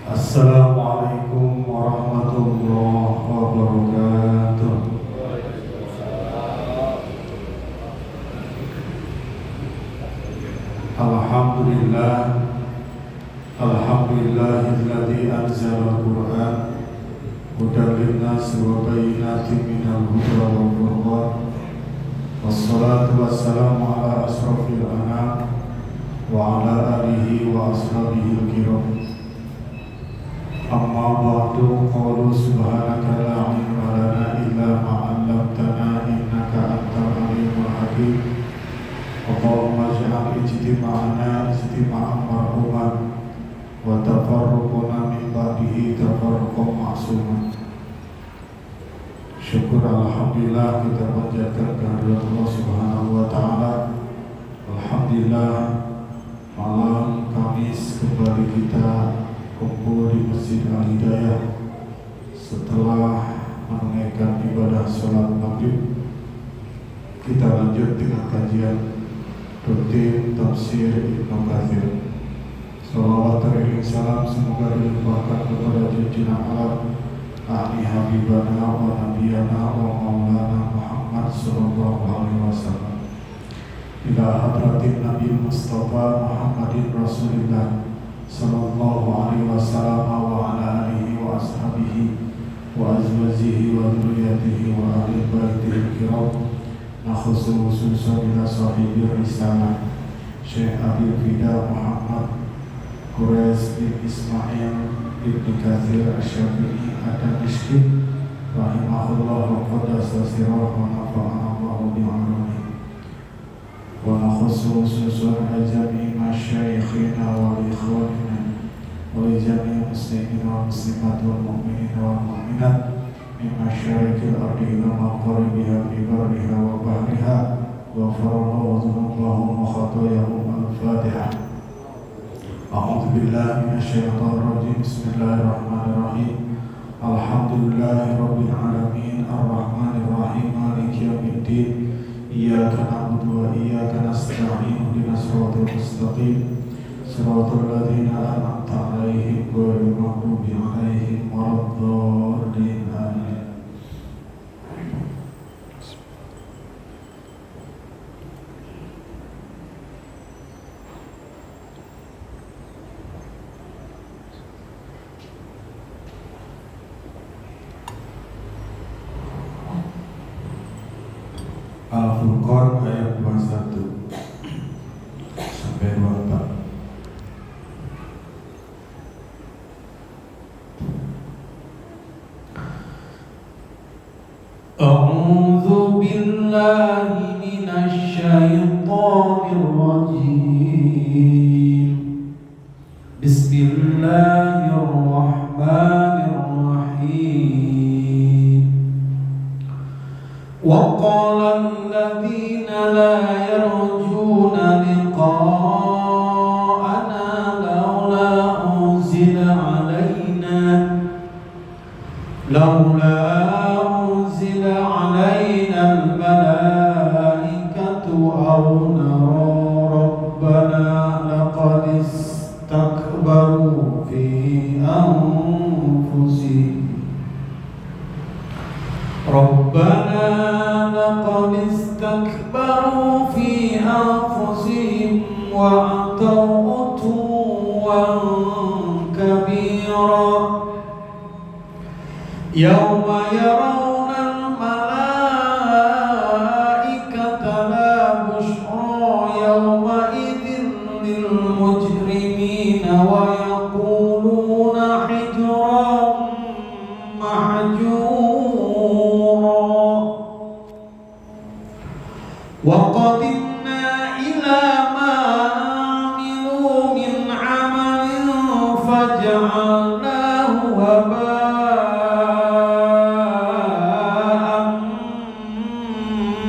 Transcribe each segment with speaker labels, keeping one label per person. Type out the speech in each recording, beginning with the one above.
Speaker 1: Assalamualaikum warahmatullahi wabarakatuh. Alhamdulillah, alhamdulillahilladzi anzala al-Qur'an hudan lin-nasi wa bayyinatin minal huda wal furqan. Wassalatu wassalamu ala asrofil anam wa ala alihi wa ashabihi al-kiram. Amma ba'du, qalu subhanaka la ilma lana illa ma 'allamtana innaka antal alimul hakim. Allahumma ij'al ijtima'ana ijtima'an marhuman wa tafarruquna min ba'dihi tafarruqan ma'suman. Syukur alhamdulillah kita panjatkan kehadirat Allah Subhanahu wa taala. Alhamdulillah, malam Kamis kembali kita kumpul di Masjid Al-Hidayah setelah menunaikan ibadah sholat maghrib. Kita lanjut dengan kajian rutin tafsir Ibnu Katsir. Salawat dan salam semoga dilimpahkan kepada junjungan alam ahli habibana wa nabiyana wa maulana Muhammad sallallahu alaihi wasallam, ila hadratin Nabi Mustafa Muhammadin Rasulillah sallallahu alaihi wasallam wa ala alihi wa ashabihi wa azwajihi wa dzurriyyatihi wa ahli baitihi kiram, khususan ila sahibi risalah Syekh Abil Fida Muhammad Quraish bin Ismail bin Katsir Asy-Syafi'i Ad-Dimashqi rahimahullah wa qaddasa sirah wa nafa'ana Allahu bi'ulumihi. Wa khususan ajami masyayikhina wa ikhwanina wa jami' muslimin wa muslimat wal mu'minin wal mu'minat min masyayikhil ardi ila maqaribiha bi barriha wa bahriha wa farallahu dhunubahum wa khatayahum. Al-Fatihah. A'udzu billahi minasyaitonir rajim. Bismillahirrahmanirrahim. Alhamdulillahi rabbil alamin arrahmanir rahim maliki yaumiddin. Iyyaka na'budu wa iyyaka nasta'in ihdinas siratal mustaqim siratal ladzina an'amta 'alaihim ghairil maghdubi 'alaihim waladdallin. Amin. Al-Furqan ayat 21 sampai 24. A'udzu billahi minasy syaithanir rajim. Bismillahirrahmanirrahim. Wa qala alladhina la yarjuna liqa'ana laula unzila alaina al-malaikatu aw nara rabbana laqad istakbaru fi anfusihim Rabbana laqad istakbaru fi anfusihim wa ataw utuwan kabira yawma yarawna al-malaikata la bushra yawma idzin lil mujrimina wa yaquluna hijran mahjura wa qadimna ila ma amilu min amalin faj'alnahu haba'an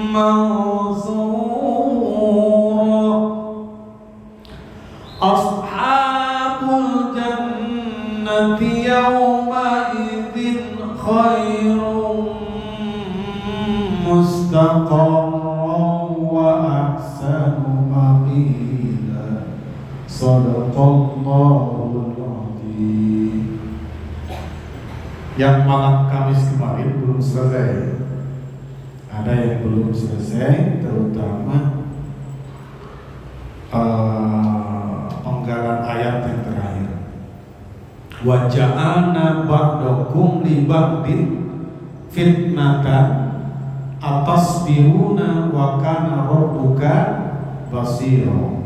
Speaker 1: mansura. Ashabul jannati yawma idzin khairun mustaqarran wa ahsanu maqila. Shadaqallahul Azim. Yang malam Kamis kemarin belum selesai. Ada yang belum selesai, terutama penggalan ayat yang terakhir. Wa ja'alna ba'dakum li ba'din fitnatan atasbiruna wa kana rabbuka basira.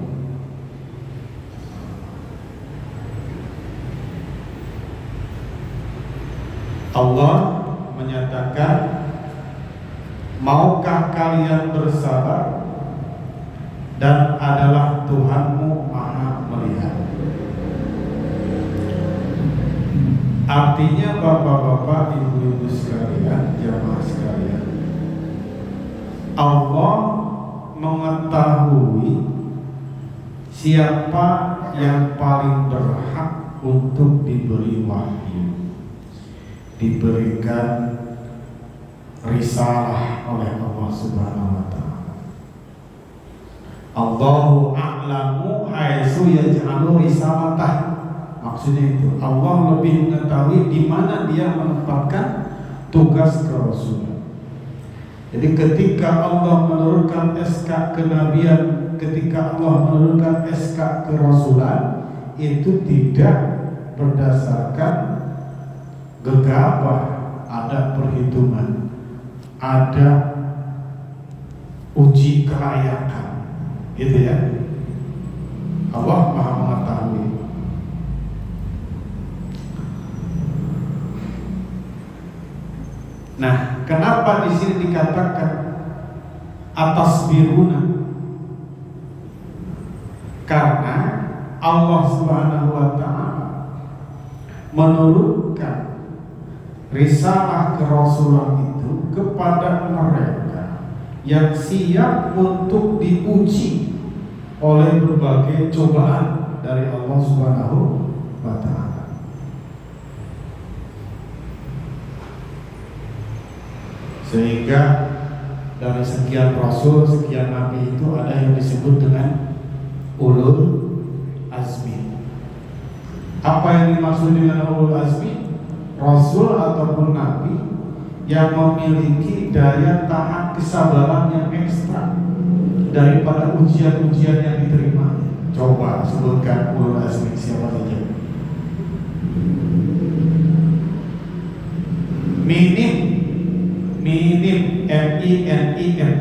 Speaker 1: Allah menyatakan, maukah kalian bersabar dan adalah Tuhanmu Maha melihat. Artinya bapak-bapak, ibu-ibu sekalian, jamaah sekalian, Allah mengetahui siapa yang paling berhak untuk diberi wahyu, diberikan risalah oleh Allah Subhanahu wa taala. Allahu a'lamu haitsu yaj'alu risalatah. Maksudnya itu, Allah lebih mengetahui di mana Dia menempatkan tugas kerasulan. Jadi ketika Allah menurunkan SK kenabian, ketika Allah menurunkan SK kerasulan, itu tidak berdasarkan gegabah, ada perhitungan, ada uji kelayakan, gitu ya. Allah Maha mengetahui. Nah, kenapa di sini dikatakan atas biruna? Karena Allah Subhanahu wa taala menurunkan risalah kerasulan itu kepada mereka yang siap untuk diuji oleh berbagai cobaan dari Allah Subhanahu wa taala. Sehingga dari sekian rasul, sekian nabi itu ada yang disebut dengan ulul azmi. Apa yang dimaksud dengan ulul azmi? Rasul ataupun nabi yang memiliki daya tahan kesabaran yang ekstra daripada ujian-ujian yang diterima. Coba sebutkan ulul azmi siapa saja. Minim M-I-N-I-M.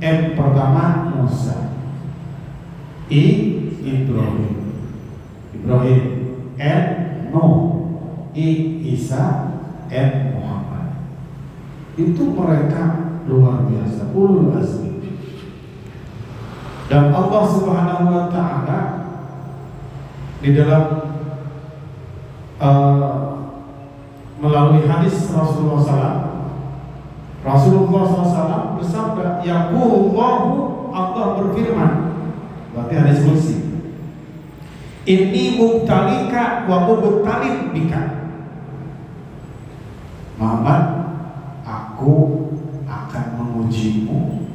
Speaker 1: M pertama Musa, Ibrahim, N Nuh, Isa, N Muhammad. Itu mereka luar biasa, ulul azmi. Dan Allah Subhanahu wa taala di dalam melalui hadis Rasulullah SAW bersabda, yaqulullahu, Allah berfirman, berarti hadis qudsi, inni mubtalika wa mubtalin bika. Muhammad, aku akan mengujimu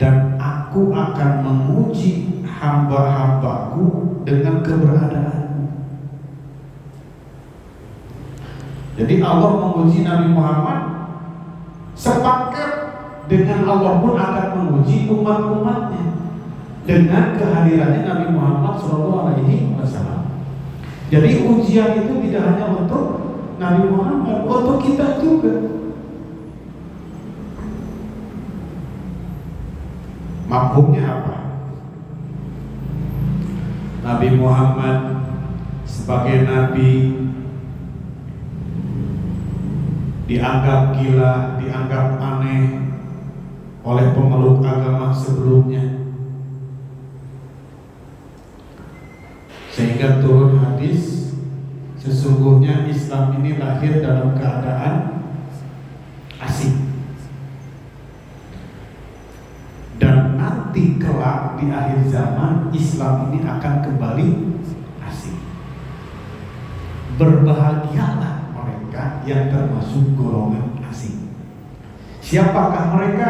Speaker 1: dan aku akan menguji hamba-hambaku dengan keberadaanmu. Jadi Allah menguji Nabi Muhammad, sepakat dengan Allah pun akan menguji umat-umatnya dengan kehadirannya Nabi Muhammad SAW. Jadi ujian itu tidak hanya untuk Nabi Muhammad, untuk kita juga. Mafhumnya apa? Nabi Muhammad sebagai Nabi dianggap gila, dianggap aneh oleh pemeluk agama sebelumnya, sehingga turun hadis, sesungguhnya Islam ini lahir dalam keadaan asing, dan nanti kelak di akhir zaman Islam ini akan kembali asing. Berbahagialah yang termasuk golongan asing. Siapakah mereka?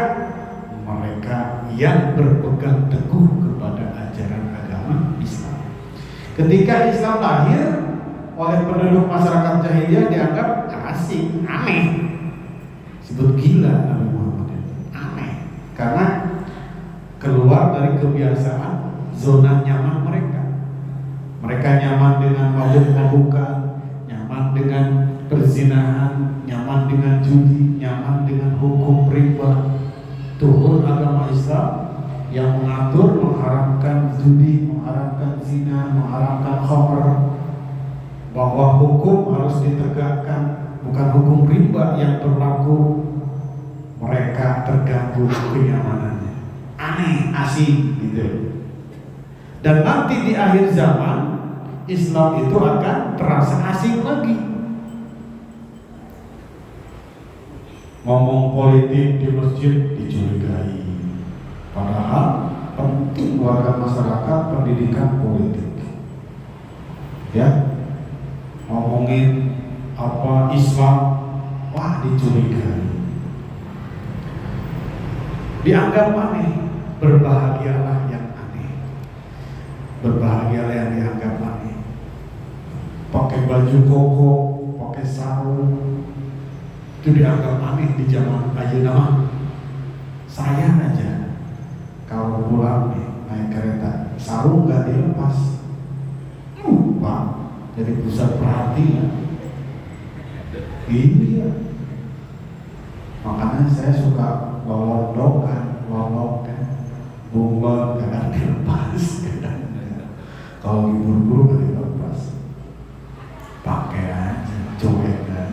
Speaker 1: Mereka yang berpegang teguh kepada ajaran agama Ketika Islam lahir, oleh penduduk masyarakat jahiliyah dianggap asing, aneh, sebut gila Nabi Muhammad itu, aneh, karena keluar dari kebiasaan zona nyaman mereka. Mereka nyaman dengan mabuk-mabukan, nyaman dengan perzinahan, nyaman dengan judi, nyaman dengan hukum riba. Turun agama Islam yang mengatur, mengharamkan judi, mengharamkan zina, mengharamkan khamr, bahwa hukum harus ditegakkan, bukan hukum riba yang berlaku. Mereka terganggu kenyamanannya, aneh, asing gitu. Dan nanti di akhir zaman Islam itu akan terasa asing lagi. Ngomong politik di masjid dicurigai, padahal penting warga masyarakat pendidikan politik. Ya, ngomongin apa Islam, wah dicurigai, dianggap aneh. Berbahagialah yang aneh, berbahagialah yang dianggap aneh. Pakai baju koko, pakai sarung, itu dianggap aneh di zaman ayeuna. Saya aja kalau pulang nih naik kereta, sarung nggak dilepas, lupa, jadi pusat perhatian. Iya, makanya saya suka lolondokan, bunglon kadang dilepas, kalau buru-buru nggak dilepas, pakai aja, cuek kan.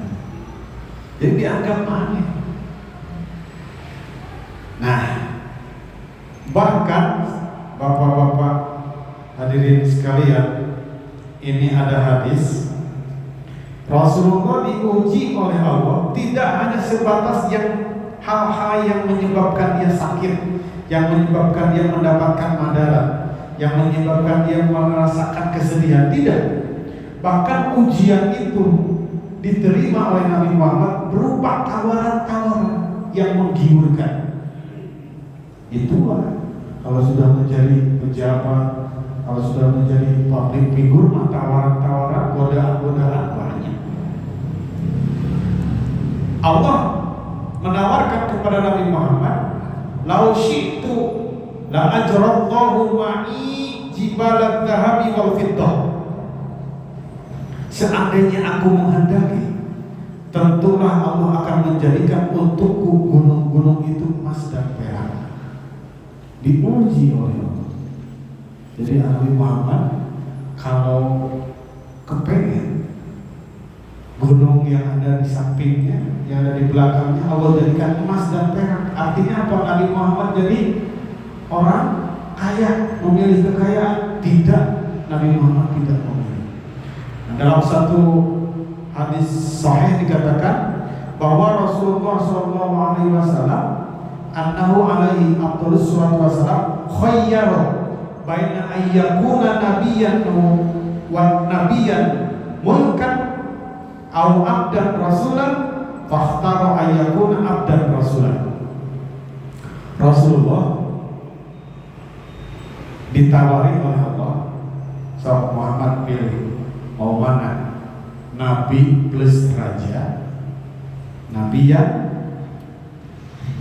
Speaker 1: Jadi dianggap aneh. Nah, bahkan bapak-bapak hadirin sekalian, ini ada hadis Rasulullah diuji oleh Allah tidak hanya sebatas yang hal-hal yang menyebabkan dia sakit, yang menyebabkan dia mendapatkan madarat, yang menyebabkan dia merasakan kesedihan, tidak. Bahkan ujian itu diterima oleh Nabi Muhammad berupa tawaran-tawaran yang menggiurkan. Itulah kalau sudah menjadi pejabat, kalau sudah menjadi public figure, tawaran-tawaran, godaan-godaan banyak. Allah menawarkan kepada Nabi Muhammad, "Lau syi'tu la ajrallahu ma'i jibalat dhahabi wal fiddah." Seandainya aku menghendaki, tentulah Allah akan menjadikan untukku gunung-gunung itu emas dan perak. Diuji oleh Allah. Jadi Nabi Muhammad kalau kepengen gunung yang ada di sampingnya, yang ada di belakangnya, Allah jadikan emas dan perak. Artinya apa? Nabi Muhammad jadi orang kaya, memilih kekayaan? Tidak, Nabi Muhammad tidak memilih. Dalam satu hadis sahih dikatakan bahwa Rasulullah SAW annahu alaihi afdhalus salatu wassalam khayyara baina ayyakuna nabiyyan wa nabiyyan mulkan au abdan rasulan fakhtara ayyakuna abdan rasulan. Rasulullah ditawari oleh Allah, sahabat Muhammad pilih mau mana, nabi plus raja, nabi yang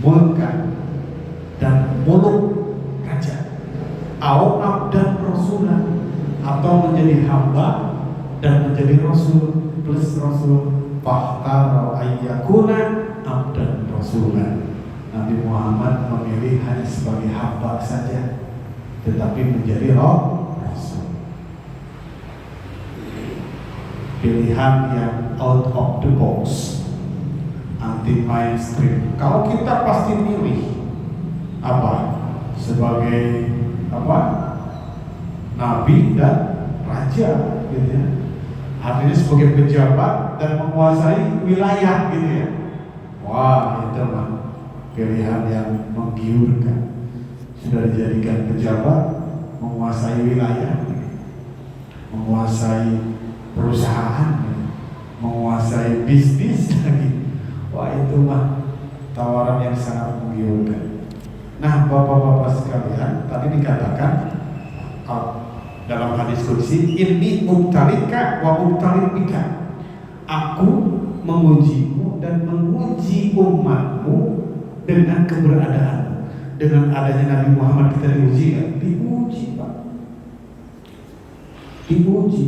Speaker 1: mulkan dan muluk raja, au abdan rasulan, atau menjadi hamba dan menjadi rasul plus rasul, fakhtara ayyakuna abdan rasulan. Nabi Muhammad memilih hanya sebagai hamba saja, tetapi menjadi rasul. Pilihan yang out of the box, anti mainstream. Kalau kita pasti milih apa? Sebagai apa? Nabi dan raja, gitu ya. Artinya sebagai pejabat dan menguasai wilayah, gitu ya. Wah, itu mah pilihan yang menggiurkan. Sudah dijadikan pejabat, menguasai wilayah, menguasai perusahaan, menguasai bisnis lagi. Wah, itu mah tawaran yang sangat menggiurkan. Nah, bapak-bapak sekalian, tadi dikatakan Dalam hadis qudsi, inni mubtalika wa mubtalik bika. Aku mengujimu dan menguji umatmu dengan keberadaan. Dengan adanya Nabi Muhammad kita diuji kan? Diuji Pak. Diuji.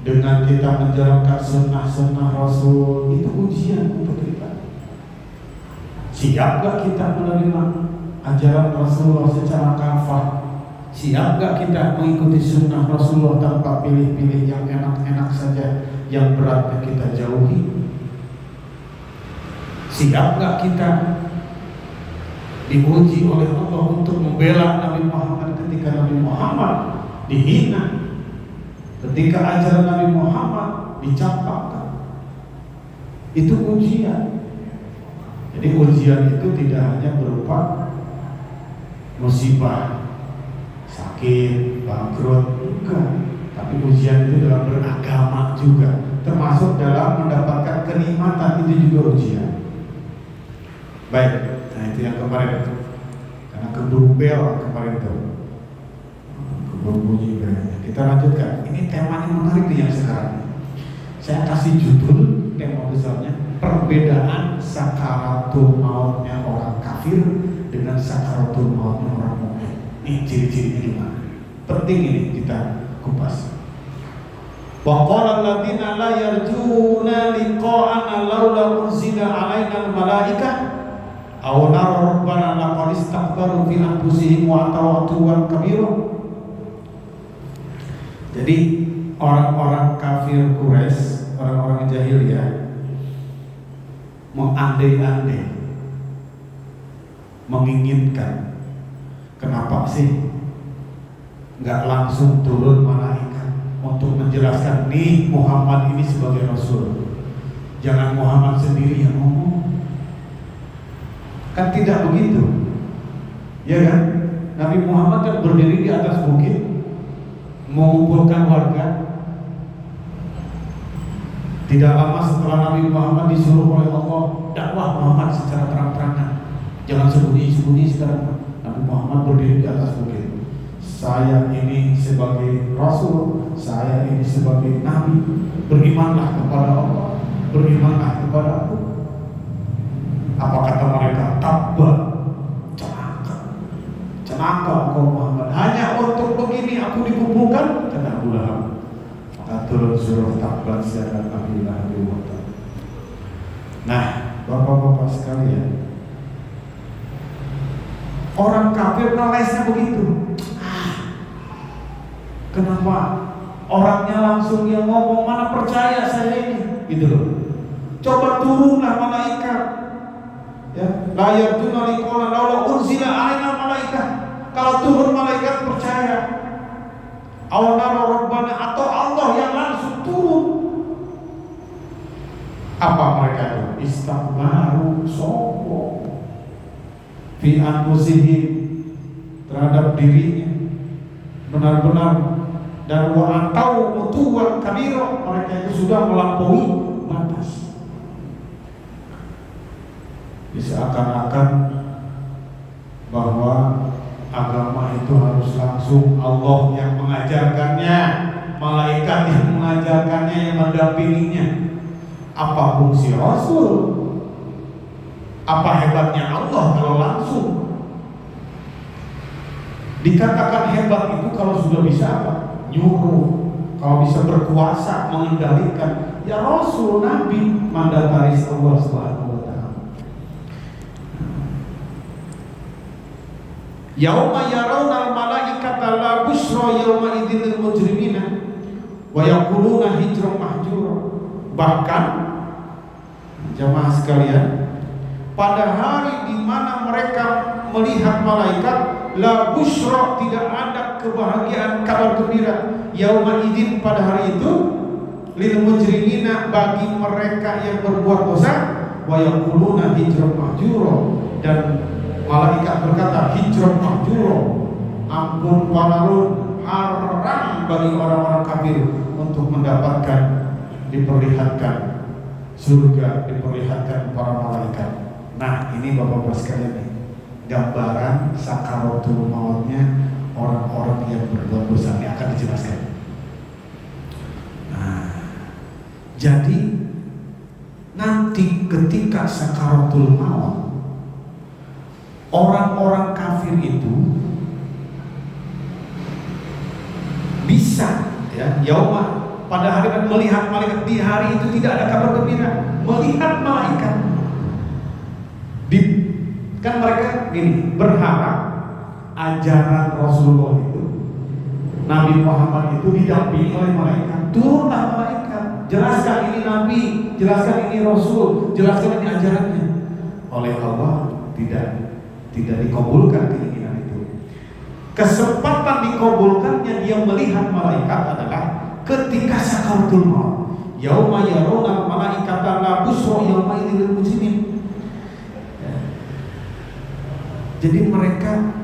Speaker 1: Dengan kita menjalankan sunnah-sunnah Rasul, itu ujian untuk kita. Siap gak kita menerima ajaran Rasulullah secara kafah? Siap gak kita mengikuti sunnah Rasulullah tanpa pilih-pilih yang enak-enak saja, yang beratnya kita jauhi? Siap gak kita diuji oleh Allah untuk membela Nabi Muhammad ketika Nabi Muhammad dihina, ketika ajaran Nabi Muhammad dicampakkan? Itu ujian. Jadi ujian itu tidak hanya berupa musibah, sakit, bangkrut, bukan. Tapi ujian itu dalam beragama juga, termasuk dalam mendapatkan kenikmatan, itu juga ujian. Baik, nah itu yang kemarin itu. Karena keburu bel kemarin itu, keburu bunyi belnya. Kita lanjutkan. Ini temanya menarik nih yang sekarang. Saya kasih judul tema besarnya, perbedaan sakaratul mautnya orang kafir dengan sakaratul mautnya orang mukmin. Ini ciri-cirinya gimana? Penting ini kita kupas. Wa qala alladziina la yarjuuna liqa'ana laula unzila 'alaina al-malaikah aw nara rabbana laqad istakbaru fi anfusihim wa atawatuwan kabira. Jadi orang-orang kafir Quraisy, orang-orang jahiliyah mengandai-andai, menginginkan, kenapa sih nggak langsung turun malaikat untuk menjelaskan nih Muhammad ini sebagai Rasul, jangan Muhammad sendiri yang ngomong. Kan tidak begitu, ya kan? Nabi Muhammad kan berdiri di atas bukit mengumpulkan warga. Tidak lama setelah Nabi Muhammad disuruh oleh Allah dakwah Muhammad secara terang-terangan, jangan sembunyi-sembunyi. Sekarang Nabi Muhammad berdiri di atas bukit, saya ini sebagai Rasul, saya ini sebagai Nabi, berimanlah kepada Allah, berimanlah kepada aku. Apa kata mereka? Tabba, celaka engkau Muhammad, hanya untuk begini aku dikumpulkan, kata Abu Lahab. Turun surah Tabbat siaran Nabi Lahab. Nah, bapak-bapak sekalian, orang kafir ngelesnya begitu. Kenapa orangnya langsung yang ngomong, mana percaya saya ini, gitu loh. Coba turunlah malaikat, ya, layar tuna liqa'ana laula unzila 'alaina malaikat. Kalau turun malaikat percaya. Awnara rabbana, atau Allah yang langsung turun. Apa mereka itu? Istakbaru, sombong fi anfusihim, terhadap dirinya, benar-benar, dan wa atau mutuwan kabira, mereka itu sudah melampaui batas. Seakan-akan bahwa agama itu harus langsung Allah yang mengajarkannya, malaikat yang mengajarkannya, yang mendampinginya. Apa fungsi Rasul? Apa hebatnya Allah kalau langsung? Dikatakan hebat itu kalau sudah bisa apa? Nyuruh, kalau bisa berkuasa, mengendalikan. Ya Rasul, Nabi, mandataris Allah SWT. Yauma yarawna al-malaikata la busyra yauma idzin lil mujrimina wa yaquluna hijran mahjura. Bahkan jamaah sekalian, pada hari di mana mereka melihat malaikat, la busyra, tidak ada kebahagiaan, kabar gembira, yauma idzin, pada hari itu, lil mujrimina, bagi mereka yang berbuat dosa, wa yaquluna hijran mahjura, dan malaikat berkata hijran mahjura, ampun palarun, haram bagi orang-orang kafir untuk mendapatkan, diperlihatkan surga, diperlihatkan para malaikat. Nah, ini bapak-bapak sekalian nih, gambaran sakaratul mautnya orang-orang yang berbuat dosa. Ini akan dijelaskan. Jadi nanti ketika sakaratul maut, orang-orang kafir itu bisa yauma, pada hari melihat malaikat. Di hari itu tidak ada kabar gembira, melihat malaikat. Kan mereka gini, berharap ajaran Rasulullah itu, Nabi Muhammad itu didampingi oleh malaikat. Turunlah malaikat, jelaskan ini Nabi, jelaskan ini Rasul, jelaskan ini ajarannya. Oleh Allah tidak dikabulkan keinginan itu. Kesempatan dikabulkannya dia melihat malaikat adalah ketika sakaratul maut. Yauma yarawna malaikata la busra yauma idzil mujrimin. Jadi mereka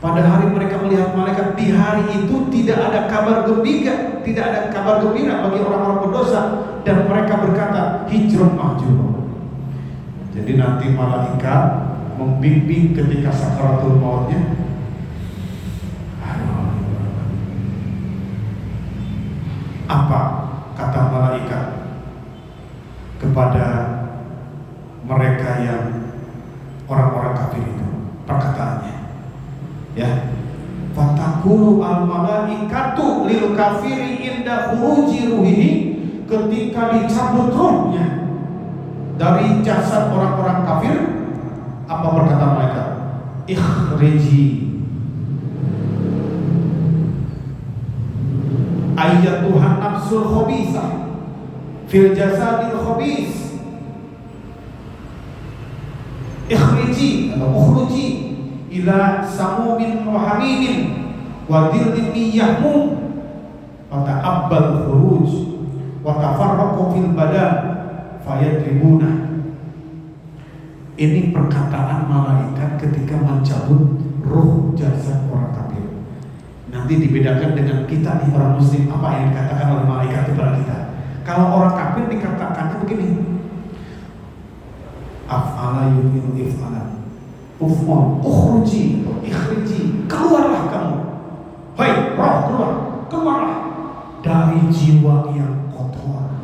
Speaker 1: pada hari mereka melihat malaikat, di hari itu tidak ada kabar gembira, bagi orang-orang berdosa, dan mereka berkata hijrun mahjur. Jadi nanti malaikat membimbing ketika sakaratul mautnya. Apa kata malaikat kepada mereka yang orang-orang kafir itu? Perkataannya, fatakulu al malaikatu lil kafiri inda khuruji ruhihi, ketika dicabut ruhnya dari jasad orang-orang kafir, apa berkata malaikat? Ikhriji ayyatuhan nafsul khabisah fil jasadil khabis. Ikhriji atau ukhruji ila samumin wa hamimin wa dhillin yahmum wa ta'abbal khuruj wa tafarraqu fil badan fayadribuna. Ini perkataan malaikat ketika mencabut ruh jasad orang kafir. Nanti dibedakan dengan kita nih orang muslim, apa yang dikatakan oleh malaikat kepada kita. Kalau orang kafir dikatakannya begini, af'ala yu'minu if'ala uf'al ukhruji atau ikhriji, keluarlah kamu, hai roh, keluarlah dari jiwa yang kotor.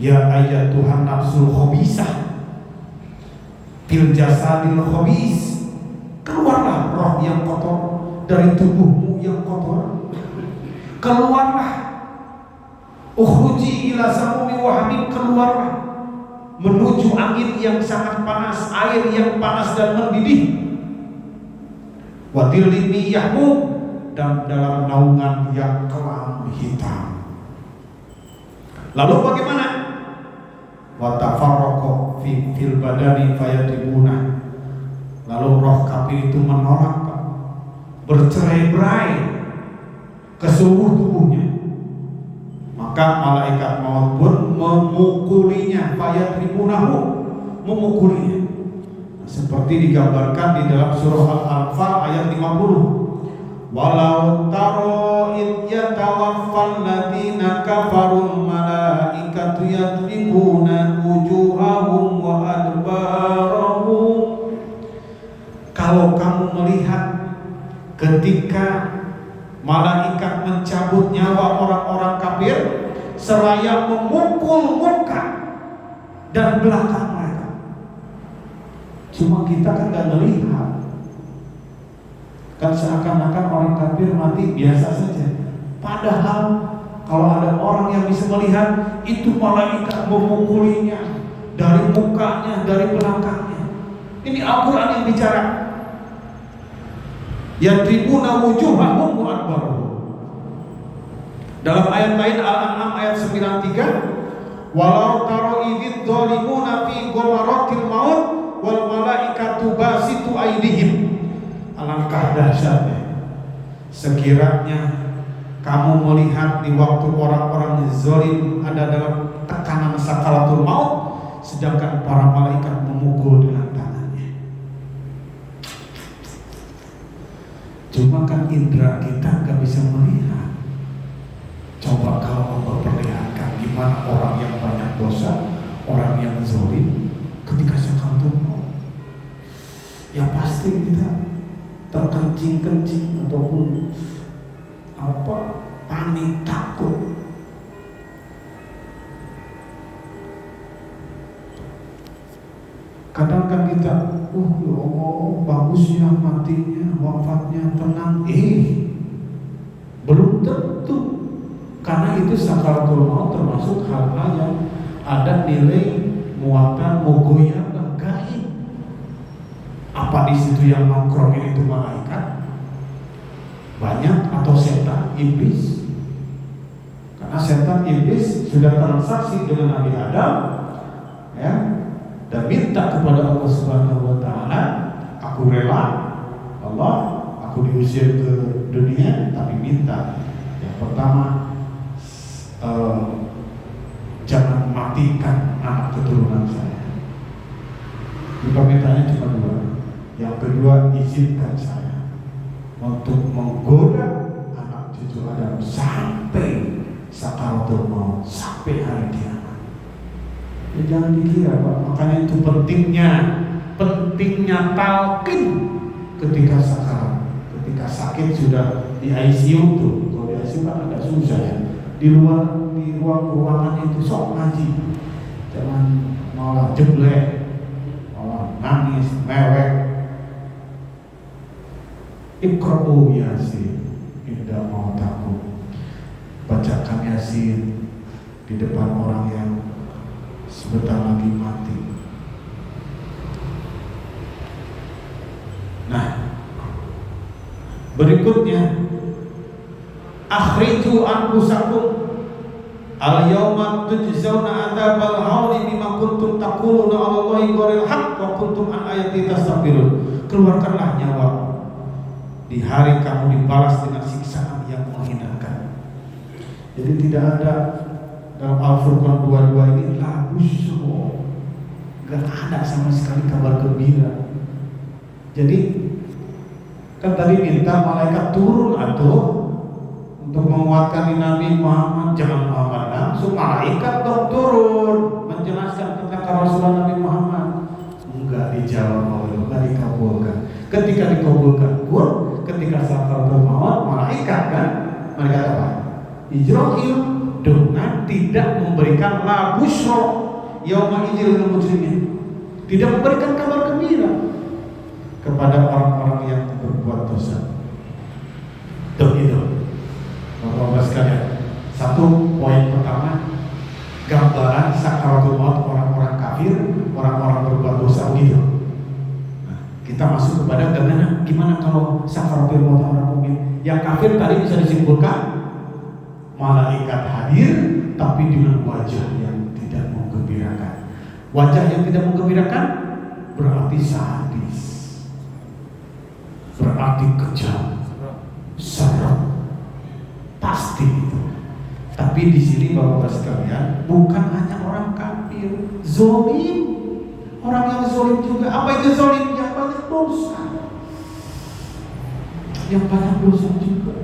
Speaker 1: Ya ayyatuhan nafsul khabisah fil jasadil khabis, keluarlah roh yang kotor dari tubuhmu yang kotor. Keluarlah ukhruji ila samumi wa hamim, keluarlah menuju angin yang sangat panas, air yang panas dan mendidih. Wa dhillin yahmum, dan dalam naungan yang kelam hitam. Lalu bagaimana? Wa tafarraqu fil badani fayadribuna. Lalu roh kafir itu menolak, bercerai-berai ke seluruh tubuhnya. Maka malaikat maut pun memukulinya, fayadribunahu, memukulinya. Seperti digambarkan di dalam surah Al-Anfal ayat 50. Walau taro id yatawaffal ladina kafarul malaikatu yadribuna wujuhahum wa adbarahum. Kalau kamu melihat ketika malaikat mencabut nyawa orang-orang kafir seraya memukul muka dan belakang mereka. Cuma kita kan gak melihat, kan seakan-akan orang kafir mati biasa saja. Padahal kalau ada orang yang bisa melihat, itu malaikat memukulinya dari mukanya, dari belakangnya. Ini Al-Quran yang bicara. Yadribuna wujuhahum wa adbarahum. Dalam ayat lain Al-An'am ayat 93, walau taro idzidz zalimuna fi ghamaratil maut wal malaikatu basitu aydihim. Alangkah dahsyatnya sekiranya kamu melihat di waktu orang-orang zalim ada dalam tekanan sakaratul maut, sedangkan para malaikat memukul dengan tangannya. Cuma kan indera kita gak bisa melihat. Coba kalau memperlihatkan gimana orang yang banyak dosa, orang yang zalim ketika sakaratul maut, ya pasti kita terkencing-kencing. ataupun panik takut. Kadang kan kita, ya Allah, bagusnya matinya, wafatnya tenang. Belum tentu. Karena itu sakaratul maut termasuk hal-hal yang ada nilai muatan mugoyah gaib. Apa di situ yang nongkrongin itu malaikat? Banyak atau setan, iblis? Karena setan, iblis sudah transaksi dengan Nabi Adam, ya, dan minta kepada Allah Subhanahu wa taala, aku rela Allah, aku diusir ke dunia, tapi minta yang pertama, jangan matikan anak keturunan saya. Permintaannya cuma dua. Yang kedua, izinkan saya untuk menggoda anak cucu Adam sampai sakaratul maut, sampai hari kiamat. Ya, jangan dikira, Pak. Makanya itu pentingnya talqin ketika sakarat, ketika sakit sudah di ICU tuh. Kalau di ICU kan agak susah ya. Di ruang ruangan itu sok ngaji, jangan malah jeblek, malah nangis, mewek. Iqra'u Yasin inda mautakum, bacakan Yasin di depan orang yang sebentar lagi mati. Nah, berikutnya, akhriju anfusakum al-yawma tujzauna adzabal hauni bima kuntum taquluna 'ala Allahi ghairil haqq wa kuntum an ayati tastakbirun. Keluarkanlah nyawa di hari kamu dibalas dengan siksaan yang menghinakan. Jadi tidak ada dalam Al-Furqan 22 ini la busyra, gak ada sama sekali kabar gembira. Jadi kan tadi minta malaikat turun atau untuk menguatkan Nabi Muhammad, jangan Muhammad langsung, malaikat dong turun menjelaskan tentang kerasulan Nabi Muhammad. Enggak dijawab oleh, enggak dikabulkan. Ketika dikabulkan pun, ketika sakaratul maut, malaikat kan, malaikat apa? Ijra'il dengan tidak memberikan la busyra yauma idzil lil mujrimin, tidak memberikan kabar gembira kepada orang-orang yang berbuat dosa. Tuh itu. Bapak-bapak sekalian, satu poin pertama, gambaran sakaratul maut orang-orang kafir, orang-orang berbuat dosa begitu. Nah, kita masuk kepada gimana kalau sakaratul maut orang mukmin. Yang kafir tadi bisa disimpulkan malaikat hadir, tapi dengan wajah yang tidak menggembirakan. Wajah yang tidak menggembirakan berarti sadis, berarti kejam, serem. Pasti itu. Tapi di sini Bapak-bapak sekalian, bukan hanya orang kafir, zalim, orang yang zalim juga. Apa itu zalim? Yang banyak dosa, yang banyak dosa juga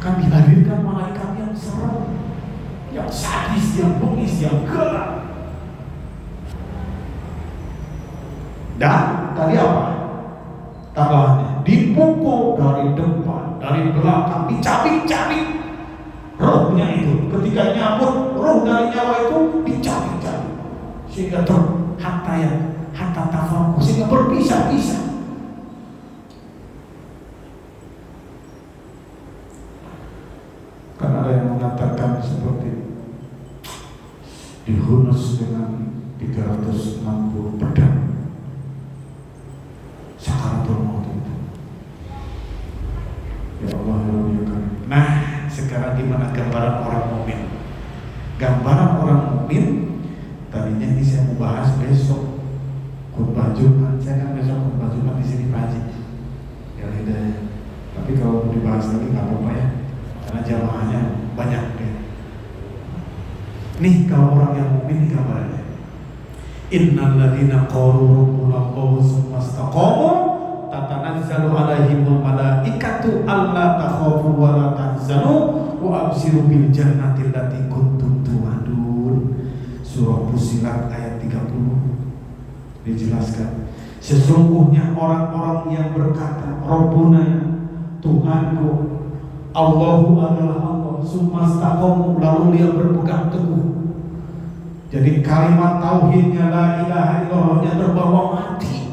Speaker 1: akan dihadirkan malaikat yang serem, yang sadis, yang bengis, yang gelap. Dan tadi apa tambahannya? Dipukul dari depan, dari belakang, dicabik-cabik rohnya itu. Ketika nyabut roh dari nyawa itu dicabik-cabik sehingga hatta tafakur, sehingga berpisah-pisah. Kan ada yang mengatakan seperti dihunus dengan 360 pedang sakaratul maut itu. Ya Allah, ya Rabbi, ya Karim. Nah, sekarang gimana gambaran orang mukmin? Gambaran orang mukmin tadinya ini saya mau bahas besok khutbah Jumat. Saya kan besok khutbah Jumat di sini Pak Haji. Ya udah. Tapi kalau mau dibahas lagi nggak apa-apa ya, karena jamaahnya banyak ya. Nih kalau orang yang mukmin ini gambarannya. Innal ladzina qalu rabbuna Allahu tsumma istaqamu tatanazzalu alaihimul malaikatu alla takhafu wa la tahzanu wa abshiru bil jannati allati kuntum tu'adun. Surah Fussilat ayat 30 dijelaskan, sesungguhnya orang-orang yang berkata Rabbuna, Tuhanku, Allahu adalah Allah, sumastaqamu, lalu dia berpegang teguh. Jadi kalimat tauhidnya la ilaha illallahnya terbawa mati.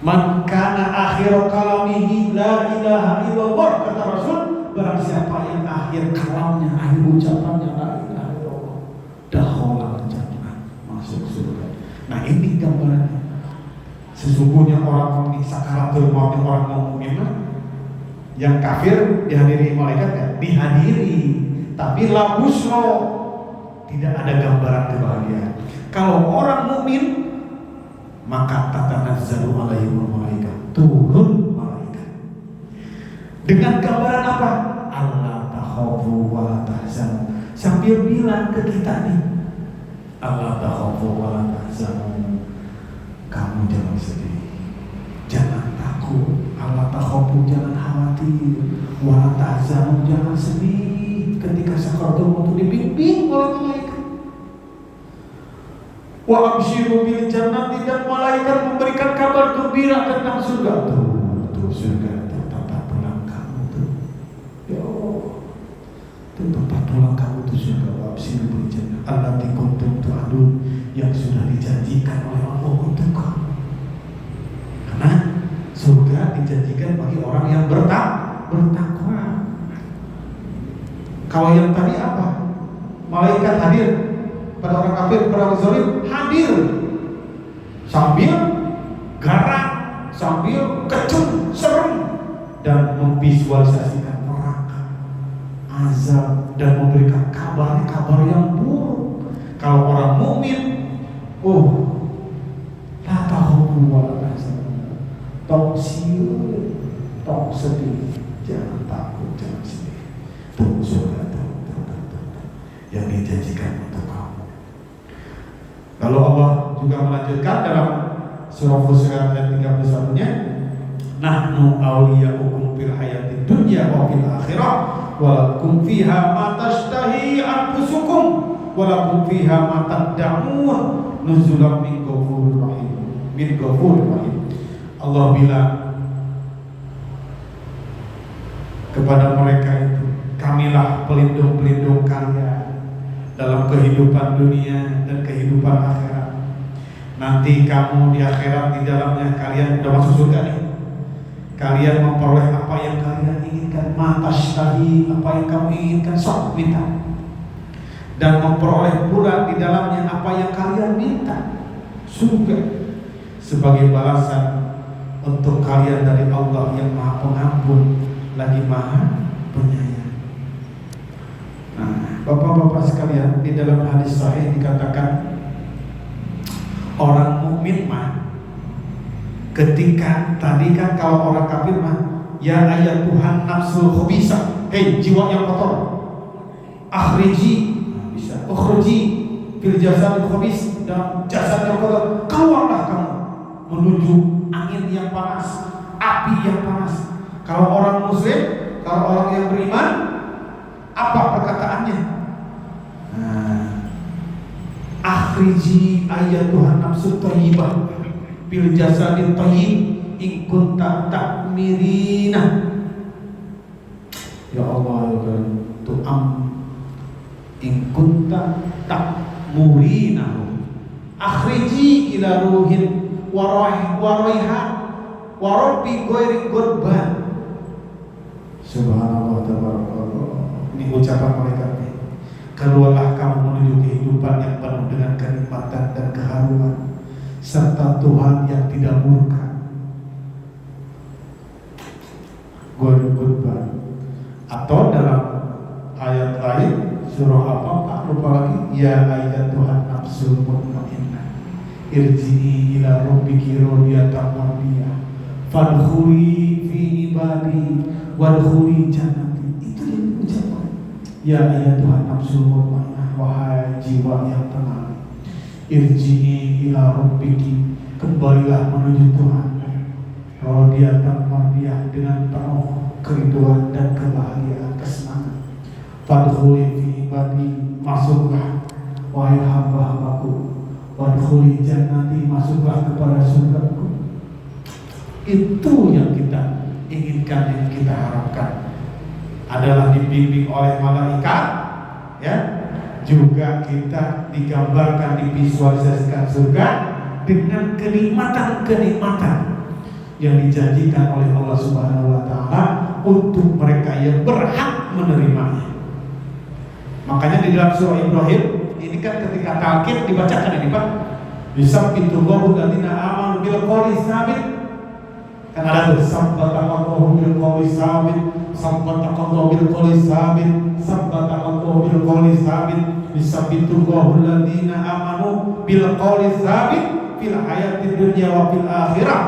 Speaker 1: Man kana akhir kalamihi la ilaha illallah, kata Rasul, barang siapa yang akhir kalamnya, akhir ucapannya la ilaha illallah, dakhala jannah, masuk surga. Nah, ini gambarannya. Sesungguhnya orang mukmin sakaratul maut, orang mukmin yang kafir dihadiri malaikat kan? Dihadiri, tapi la busro, tidak ada gambaran kebahagiaan. Kalau orang mukmin maka tatanazzalu alaihimul malaikat, turun malaikat dengan gambaran apa? Allah takhafu wa la tahzanu, sambil bilang ke kita nih, Allah takhafu wa la tahzanu, kamu jangan sedih, jangan takut. Allah takhafu, jangan khawatir, wa la tahzanu, jangan sedih. Ketika sakaratul maut dibimbing oleh malaikat. Wa absyiru bil jannati, dan malaikat memberikan kabar gembira tentang surga. Tuh surga, tuh tempat pulang kamu tuh. Ya Allah, tuh tempat pulang kamu tuh surga. Wa absyiru bil jannati allati kuntum tu'adun, yang sudah dijanjikan oleh Allah untuk kamu. Karena surga dijanjikan bagi orang yang bertakwa. Kalau yang tadi apa? Malaikat hadir pada orang kafir, pada orang zalim hadir sambil garang, sambil kecut, serem, dan memvisualisasikan neraka, azab, dan memberikan kabar yang buruk. Kalau orang mukmin, la takhafu wa la tahzanu, tong siul, tong sedih, jangan takut, jangan sedih. Tuh surga, tuh yang dijanjikan untuk kamu. Lalu Allah juga melanjutkan dalam surah Fussilat ayat 31-nya, nahnu awliya'ukum fil hayatid dunya wa fil akhirah wa lakum fiha ma tashtahi anfusukum wa lakum fiha ma tad'un nuzulan min ghafurir rahim. Allah bilang kepada mereka itu, kamilah pelindung-pelindung kalian dalam kehidupan dunia dan kehidupan akhirat. Nanti kamu di akhirat, di dalamnya kalian sudah masuk surga nih. Kalian memperoleh apa yang kalian inginkan, matashtahi, apa yang kamu inginkan, sok minta. Dan memperoleh pula di dalamnya apa yang kalian minta, surga, sebagai balasan untuk kalian dari Allah yang Maha Pengampun lagi Maha Penyayang. Nah, bapak-bapak sekalian, di dalam hadis sahih dikatakan orang mukmin mah ketika tadi kan kalau orang kafir mah ya ayat Tuhan nafsul khabisa, hei jiwa yang kotor, akhriji, bisa ukhruji fil jasadil khabis, dan jasad yang kotor, keluarlah kamu menuju angin yang panas, api yang panas. Kalau orang muslim, kalau orang yang beriman, apa perkataannya? Akhriji ayat Tuhan nafsu thayyibah bil jasadit thayyib in kunta ta'mirina. Ya Allah, ya Tuhan, in kunta ta'murina. Akhriji ila ruhin waraihan warabbi ghairi qurban. Subhanallah, tabarakallah. Ini ucapan malaikat nih. Keluarlah kamu menuju kehidupan yang penuh dengan kenikmatan dan keharuman, serta Tuhan yang tidak murka. Qurban. Atau dalam ayat lain surah apa? Tak lupa lagi. Ya ayat Tuhan nafsul mutmainnah, irji'i ila rabbiki radiyatan mardiyah, fadkhuli fi ibadi wadkhuli jannati. Itu yang ucapan. Ya ayat Tuhan nafsul mutmainnah, wahai jiwa yang tenang, irji'i ila rabbiki, kembalilah menuju Tuhan, radiyatan mardiyah, dengan penuh keriduan dan kebahagiaan, kesenangan. Fadkhuli fi ibadi, masuklah wahai hamba-hambaku, wadkhuli jannati, masuklah kepada surgaku. Itu yang kita inginkan, yang kita harapkan adalah dibimbing oleh malaikat, ya. Juga kita digambarkan, divisualisasikan surga dengan kenikmatan-kenikmatan yang dijanjikan oleh Allah Subhanahu wa taala untuk mereka yang berhak menerimanya. Makanya di dalam surah Ibrahim ini kan ketika talqin dibacakan ini Pak, yusabbitullahu alladziina aamanu bil qawli tsabit. Kan ada tuh sabbataqallahu bil qawli tsabit, sabbataqallahu bil qawli tsabit, sabbataqallahu bil qawli tsabit, yusabbitullahu alladziina aamanu bil qawli tsabit fil hayatid dunya wa fil akhirah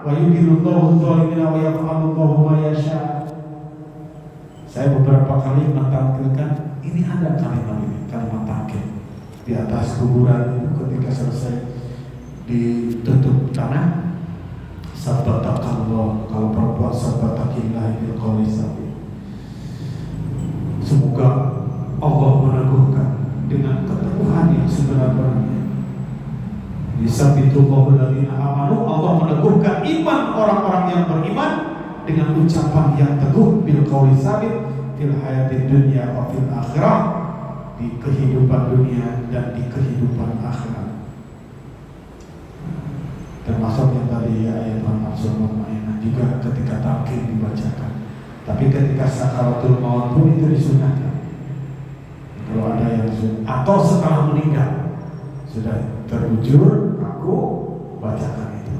Speaker 1: wa yudhillullahu adh-dhalimina wa yaf'alullahu ma yasha'. Saya beberapa kali mentampilkan ini, ada kalimat ini, kalimat takkir di atas kuburan itu ketika selesai ditutup tanah, sabbatakallah, kalau perempuan sabbatakillah bil qawli tsabit. Semoga Allah meneguhkan dengan keteguhan yang sebenar-benarnya. Yusabbitullahu alladziina amanu, Allah meneguhkan iman orang-orang yang beriman dengan ucapan yang teguh bil qawli tsabit fil hayatid dunya wa fil akhirah, di kehidupan dunia dan di kehidupan akhirat. Termasuk yang tadi ayat An-Nafsul Mutmainnah juga ketika talqin dibacakan. Tapi ketika sakaratul maut pun itu disunahkan. Kalau ada yang atau setelah meninggal sudah terbujur, aku bacakan itu.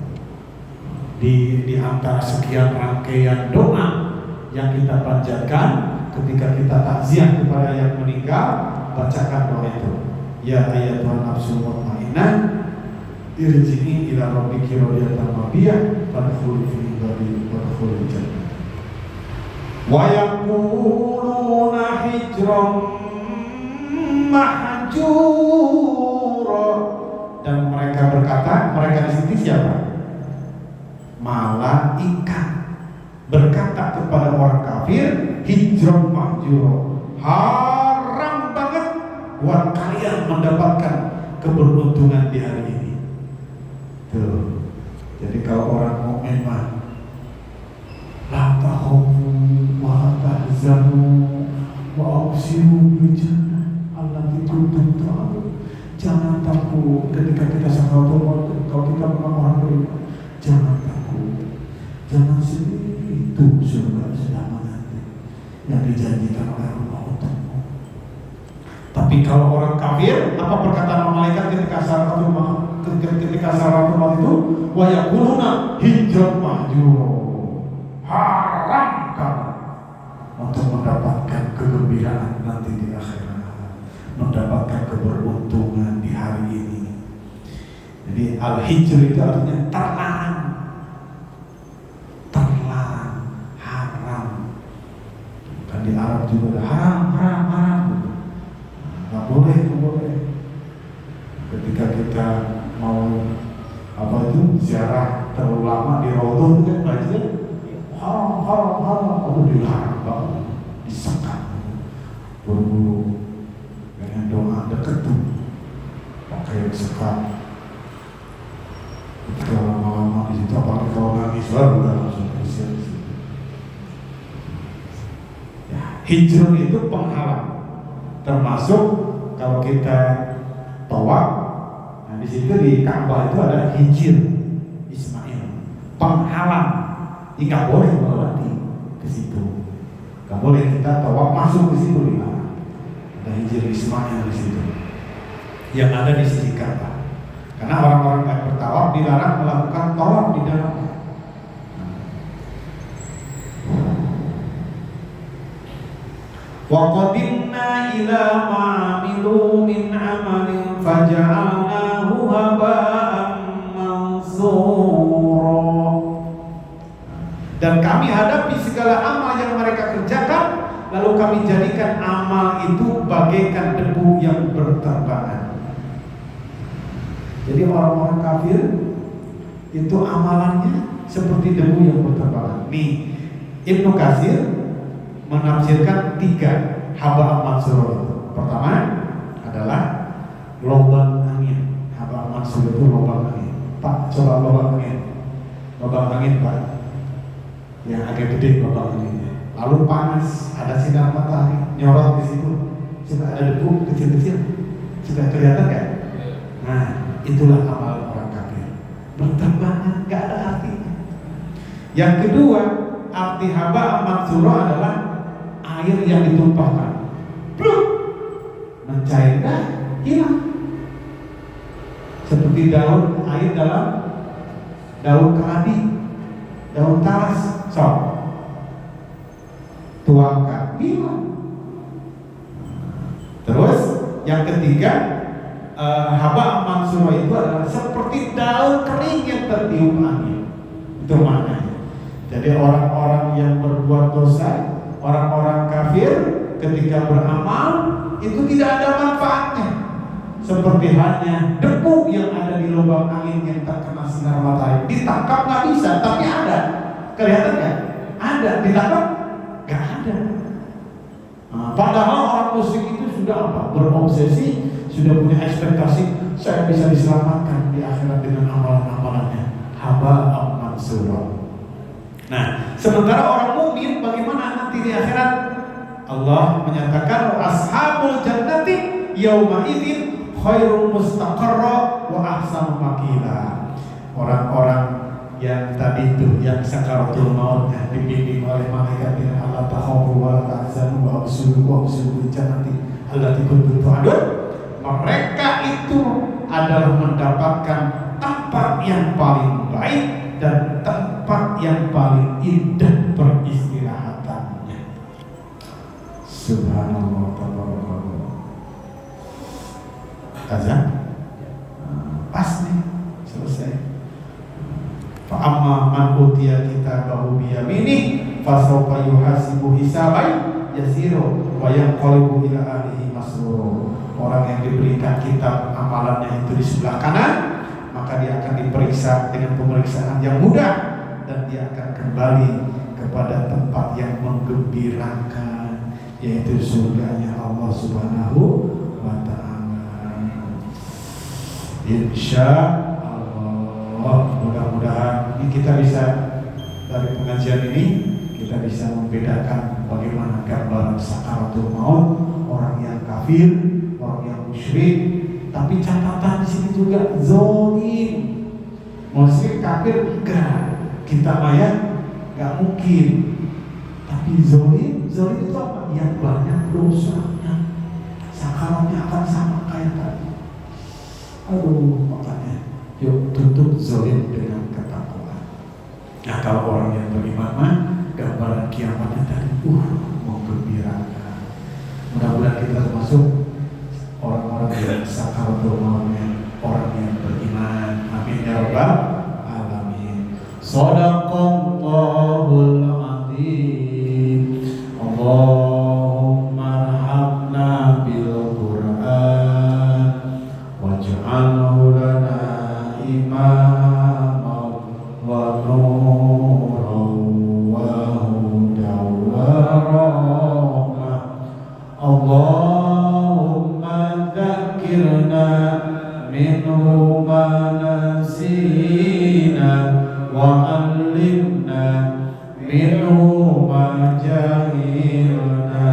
Speaker 1: Di antara sekian rangkaian doa yang kita panjatkan ketika kita takziah kepada yang meninggal, bacakan doa itu. Ya ayyatuhan nafsul mutmainnah, irji'i ila rabbiki radiyatan mardiyah fadkhuli fi ibadi wadkhuli jannah. Wa yaquluna hijran mahjura, dan mereka berkata, mereka di sini siapa? Malaikat berkata kepada orang kafir, hijron mahjuro, haram banget buat kalian mendapatkan keberuntungan di hari ini. Tuh. Jadi kalau orang mukmin mah la takhawfu wa la tahzanu wa abshiru bil jannah allati kuntum tu'adun. Jangan takut ketika kita sakaratul maut. Kalau kita bukan orang beriman, jangan takut, jangan sedih. Itu surga sudah menanti yang dijanjikan oleh Allah untukmu. Tapi kalau orang kafir, apa perkataan malaikat ketika sakaratul maut itu? Wa yaquluna hijran mahjura, haram kamu untuk mendapatkan kegembiraan nanti di akhirat, mendapatkan keberuntungan di hari ini. Jadi al-hijr itu artinya terlarang, haram. Kan di Arab juga ada haram. Nggak boleh. Ketika kita mau ziarah terlalu lama di Raudhah itu kan belajar haram, dilarang banget, disekat, buru-buru dengan doa dekat tuh pakai sekat. Ketika lama-lama di situ, apalagi kalau nangis baru udah langsung bersiap di situ. Ya, hijrun itu penghalang, termasuk kalau kita tawaf. Nah di situ di Ka'bah itu ada hijir Ismail, penghalang. Nggak boleh melewati ke situ, nggak boleh kita tawaf masuk ke situ, dilarang. Ada hijir Ismail di situ yang ada di sisi Ka'bah. Karena orang-orang yang bertawaf dilarang melakukan tawaf di dalamnya. Wa qadimna ila ma'amilu min amalin faja'alnahu haba'an mansura. Dan kami hadapi segala amal yang mereka kerjakan, lalu kami jadikan amal itu bagaikan debu yang berterbangan. Jadi orang-orang kafir itu amalannya seperti debu yang berterbangan. Nih, Ibnu Katsir menafsirkan 3 haba mansur itu. Pertama adalah lubang angin. Haba mansur itu lubang angin. Pak, coba lubang angin. lubang angin Pak, yang agak gede lubang anginnya. Lalu panas, ada sinar matahari nyorot di situ, suka ada debu kecil-kecil, suka kelihatan nggak? Nah, itulah amal orang kafir. Berterbangan, nggak ada artinya. Yang kedua, arti haba mansura adalah air yang ditumpahkan, pluk, mencair, hilang. Seperti daun air dalam daun keladi, daun talas, tuangkan, hilang. Terus yang ketiga, haba mansura itu adalah seperti daun kering yang tertiup angin. Itu maknanya. Jadi orang-orang yang berbuat dosa, orang-orang kafir ketika beramal itu tidak ada manfaatnya. Seperti hanya debu yang ada di lubang angin yang terkena sinar matahari. Ditangkap nggak bisa, tapi ada. Kelihatan nggak? Ada. Ditangkap nggak ada. Nah, padahal orang musyrik itu sudah apa? Berobsesi, sudah punya ekspektasi saya bisa diselamatkan di akhirat dengan amalan-amalannya. Haba mansura. Nah, sementara orang mukmin bagaimana nanti di akhirat? Allah menyatakan ashabul jannati yauma idzin khairul mustaqarra wa ahsanu maqila. Orang-orang yang tadi itu yang sakaratul maut dibimbing oleh malaikat dengan Allah takhafu wa la tahzanu wa absyuru jannati allati kuntum tu'adun. Mereka itu adalah mendapatkan tempat yang paling baik dan tempat yang paling indah peristirahatannya. Subhanallah, tabarakallah. Azan pas nih, selesai. Fa amma man utiya kitabahu bi yaminih fa sawfa yuhasibu hisaban yasira wa yanqalibu ila ahlihi masrura. Orang yang diberikan kitab amalannya itu di sebelah kanan, maka dia akan diperiksa dengan pemeriksaan yang mudah dan dia akan kembali kepada tempat yang menggembirakan, yaitu surganya Allah Subhanahu wa ta'ala. Insya Allah, mudah-mudahan ini kita bisa, dari pengajian ini kita bisa membedakan bagaimana gambaran sakaratul maut orang yang kafir, orang yang musyrik. Tapi catatan di sini juga zalim. Musyrik kafir enggak, kita maya enggak mungkin. Tapi zalim itu apa? Yang banyak dosanya, sakaratnya akan sama kayak tadi. Aduh, makanya yuk tutup zalim dengan ketakwaan. Nah, kalau orang yang beriman mah gambaran kiamatnya tadi menggembirakan. Mudah-mudahan kita termasuk orang-orang yang sakaratul mautnya, orang yang beriman. Amin ya rabbal alamin. Shadaqallahul azim. Allahumma arhamna bil Qur'an waj'alhu lana imaman wa nuran wa hudan wa rahmah. Allahumma dzakirna minhu ma nasina wa 'allimna minhu ma jahilna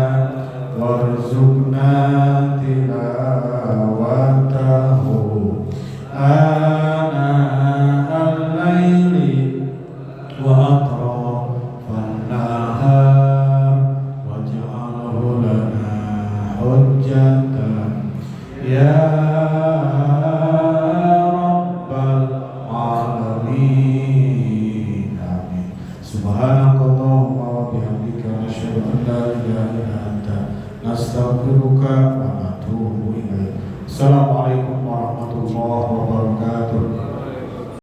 Speaker 1: warzuqna tilawatahu ana al-laili wa atrafan nahar waj'alhu lana hujjatan ya rabbal alamin. Amin. Subhanakallahumma wa bihamdika asyhadu an la ilaha illa anta nastaghfiruka wa natubu ilaik. Assalamualaikum warahmatullahi wabarakatuh.